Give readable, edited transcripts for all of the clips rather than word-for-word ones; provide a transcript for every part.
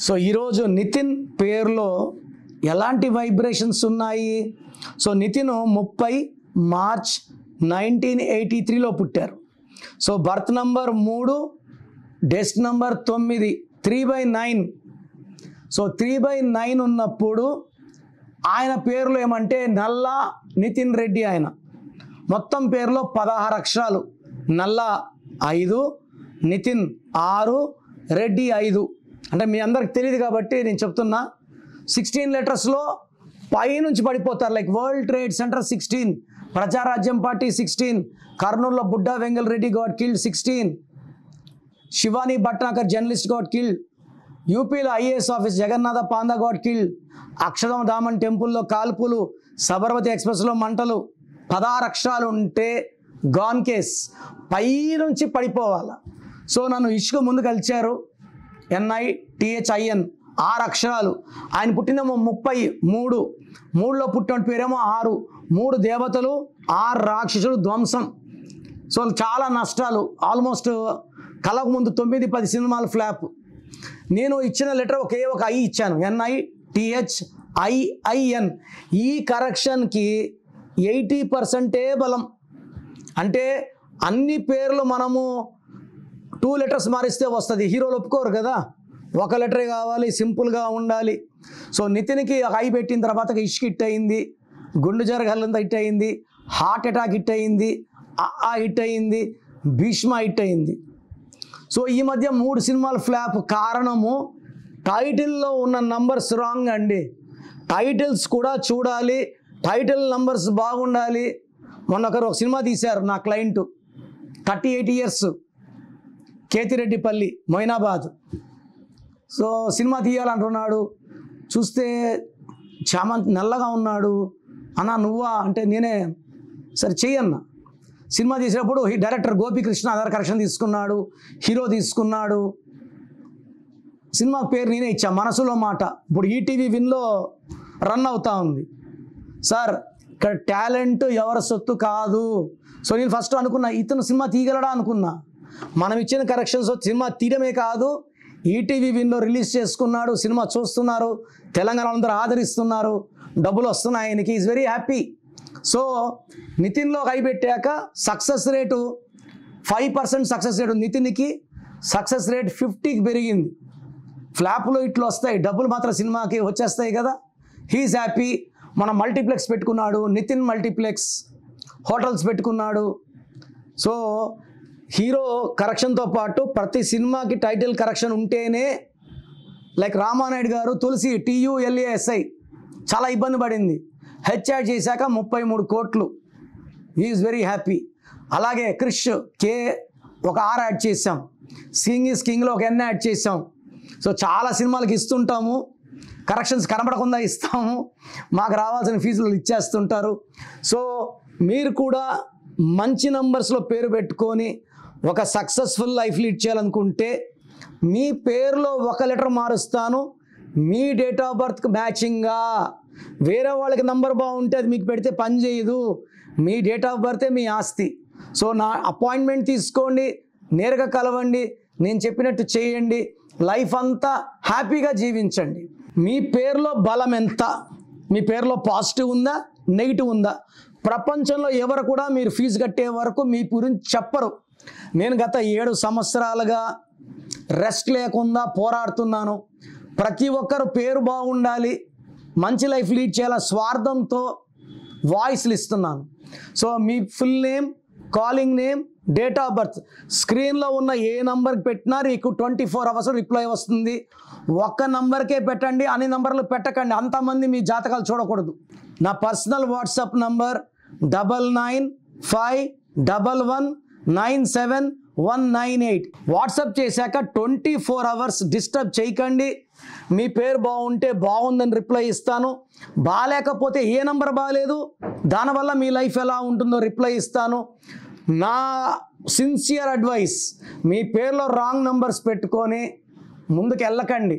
So ఈరోజు నితిన్ పేరులో ఎలాంటి వైబ్రేషన్స్ ఉన్నాయి? సో నితిన్ 30 మార్చ్ 1983లో పుట్టారు. So birth number 3, desk number 9, 3/9. So 3/9 ఉన్నప్పుడు ఆయన పేరులో ఏమంటే నల్లా నితిన్ రెడ్డి. ఆయన మొత్తం పేరులో 16 అక్షరాలు. నల్లా 5, నితిన్ 6, రెడ్డి 5. అంటే మీ అందరికి తెలియదు కాబట్టి నేను చెప్తున్నా. 16 లెటర్స్లో పైనుంచి పడిపోతారు. Like world trade center 16, Praja Rajyam party 16, కర్నూలులో Budda Vengal Reddy got killed 16, Shivani Bhatnagar journalist got killed, యూపీలో IAS office Jagannatha Panda got killed, అక్షరం దామన్ టెంపుల్లో కాల్పులు, సబర్మతి ఎక్స్ప్రెస్లో మంటలు. 16 అక్షరాలు ఉంటే గాన్ కేస్, పై నుంచి పడిపోవాలి. సో నన్ను ఇష్కు ముందు కలిచారు. NITHIN 6 అక్షరాలు. ఆయన పుట్టినేమో 33, 3లో పుట్టిన పేరేమో 6, 3 దేవతలు, 6 రాక్షసులు, ధ్వంసం. సో చాలా నష్టాలు. ఆల్మోస్ట్ కళకు ముందు 9-10 సినిమాలు ఫ్లాప్. నేను ఇచ్చిన లెటర్ ఒకే ఒక ఐ ఇచ్చాను, NITHIIN. ఈ కరెక్షన్కి 80% బలం. అంటే అన్ని పేర్లు మనము 2 లెటర్స్ మారిస్తే వస్తుంది. హీరోలు ఒప్పుకోరు కదా, ఒక లెటరే కావాలి, సింపుల్గా ఉండాలి. సో నితిన్కి ఐ పెట్టిన తర్వాత ఇష్క్ హిట్ అయింది, గుండు జరగాలంతా హిట్ అయింది, హార్ట్ అటాక్ హిట్ అయింది, హిట్ అయింది, భీష్మ హిట్ అయింది. సో ఈ మధ్య 3 సినిమాలు ఫ్లాప్. కారణము టైటిల్లో ఉన్న నంబర్స్ రాంగ్ అండి. టైటిల్స్ కూడా చూడాలి, టైటిల్ నంబర్స్ బాగుండాలి. మొన్న ఒక సినిమా తీశారు నా client, 38 years, Ketireddipalli, Moinabad. So cinema తీయాలంటున్నాడు. చూస్తే చాలా నల్లగా ఉన్నాడు. అన్నా నువ్వా అంటే నేనే. సరే చెయ్యన్నా. సినిమా తీసేటప్పుడు డైరెక్టర్ గోపీకృష్ణ ఆధార్ కరెక్షన్ తీసుకున్నాడు, హీరో తీసుకున్నాడు. సినిమా పేరు నేనే ఇచ్చా, మనసులో మాట. ఇప్పుడు ఈటీవీ విన్లో రన్ అవుతా ఉంది. సార్ ఇక్కడ టాలెంట్ ఎవరి సొత్తు కాదు. సో నేను ఫస్ట్ అనుకున్నా ఇతను సినిమా తీయగలడా అనుకున్నా. మనం ఇచ్చిన కరెక్షన్స్ సినిమా తీయడమే కాదు, ఈటీవీ విన్లో రిలీజ్ చేసుకున్నాడు. సినిమా చూస్తున్నారు, తెలంగాణ అందరూ ఆదరిస్తున్నారు, డబ్బులు వస్తున్నాయి ఆయనకి. Is very happy. సో నితిన్లో కై పెట్టాక సక్సెస్ రేటు 5% సక్సెస్ రేటు. నితిన్కి సక్సెస్ రేట్ 50కి పెరిగింది. ఫ్లాప్లో ఇట్లు వస్తాయి, డబ్బులు మాత్రం సినిమాకి వచ్చేస్తాయి కదా. He's happy. మన మల్టీప్లెక్స్ పెట్టుకున్నాడు, నితిన్ మల్టీప్లెక్స్ హోటల్స్ పెట్టుకున్నాడు. సో హీరో కరెక్షన్తో పాటు ప్రతి సినిమాకి టైటిల్ కరెక్షన్ ఉంటేనే, లైక్ రామానాయుడు గారు తులసి TULASI చాలా ఇబ్బంది పడింది. హెచ్ యాడ్ చేశాక 33 కోట్లు. Is very happy. అలాగే క్రిష్ K ఒక R యాడ్ చేసాం. సింగ్ ఈజ్ కింగ్లో ఒక N యాడ్ చేసాం. సో చాలా సినిమాలకి ఇస్తుంటాము, కరెక్షన్స్ కనబడకుండా ఇస్తాము, మాకు రావాల్సిన ఫీజులు ఇచ్చేస్తుంటారు. సో మీరు కూడా మంచి నంబర్స్లో పేరు పెట్టుకొని ఒక సక్సెస్ఫుల్ లైఫ్ లీడ్ చేయాలనుకుంటే మీ పేరులో ఒక లెటర్ మారుస్తాను, మీ డేట్ ఆఫ్ బర్త్కి మ్యాచింగ్గా. వేరే వాళ్ళకి నంబర్ బాగుంటే అది మీకు పెడితే పని చేయదు. మీ డేట్ ఆఫ్ బర్తే మీ ఆస్తి. సో నా అపాయింట్మెంట్ తీసుకోండి, నేరుగా కలవండి, నేను చెప్పినట్టు చేయండి, లైఫ్ అంతా హ్యాపీగా జీవించండి. మీ పేరులో బలం ఎంత? మీ పేరులో పాజిటివ్ ఉందా, నెగిటివ్ ఉందా? ప్రపంచంలో ఎవరు కూడా మీరు ఫీజు కట్టే వరకు మీ గురించి చెప్పరు. నేను గత 7 సంవత్సరాలుగా రెస్ట్ లేకుండా పోరాడుతున్నాను. ప్రతి ఒక్కరు పేరు బాగుండాలి, మంచి లైఫ్ లీడ్ చేయాల స్వార్థంతో వాయిస్లు ఇస్తున్నాను. So me full name, calling name, date of birth స్క్రీన్లో ఉన్న ఏ నంబర్కి పెట్టినా మీకు 24 hours రిప్లై వస్తుంది. ఒక్క నంబర్కే పెట్టండి, అన్ని నంబర్లు పెట్టకండి. అంతమంది మీ జాతకాలు చూడకూడదు. నా పర్సనల్ వాట్సాప్ నంబర్ 995111979198. వాట్సాప్ చేశాక 24 hours డిస్టర్బ్ చేయకండి. మీ పేరు బాగుంటే బాగుందని రిప్లై ఇస్తాను, బాగాలేకపోతే ఏ నంబర్ బాగాలేదు దానివల్ల మీ లైఫ్ ఎలా ఉంటుందో రిప్లై ఇస్తాను. నా సిన్సియర్ అడ్వైస్, మీ పేరులో రాంగ్ నంబర్స్ పెట్టుకొని ముందుకు వెళ్ళకండి.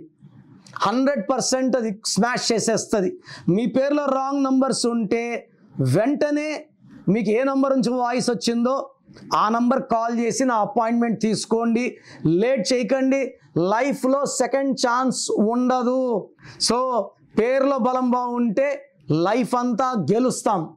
100% అది స్మాష్ చేసేస్తుంది. మీ పేరులో రాంగ్ నంబర్స్ ఉంటే వెంటనే మీకు ఏ నంబర్ నుంచి వాయిస్ వచ్చిందో ఆ నంబర్ కాల్ చేసి నా అపాయింట్మెంట్ తీసుకోండి. లేట్ చేయకండి. లైఫ్లో సెకండ్ ఛాన్స్ ఉండదు. సో పేరులో బలం బాగుంటే లైఫ్ అంతా గెలుస్తాం.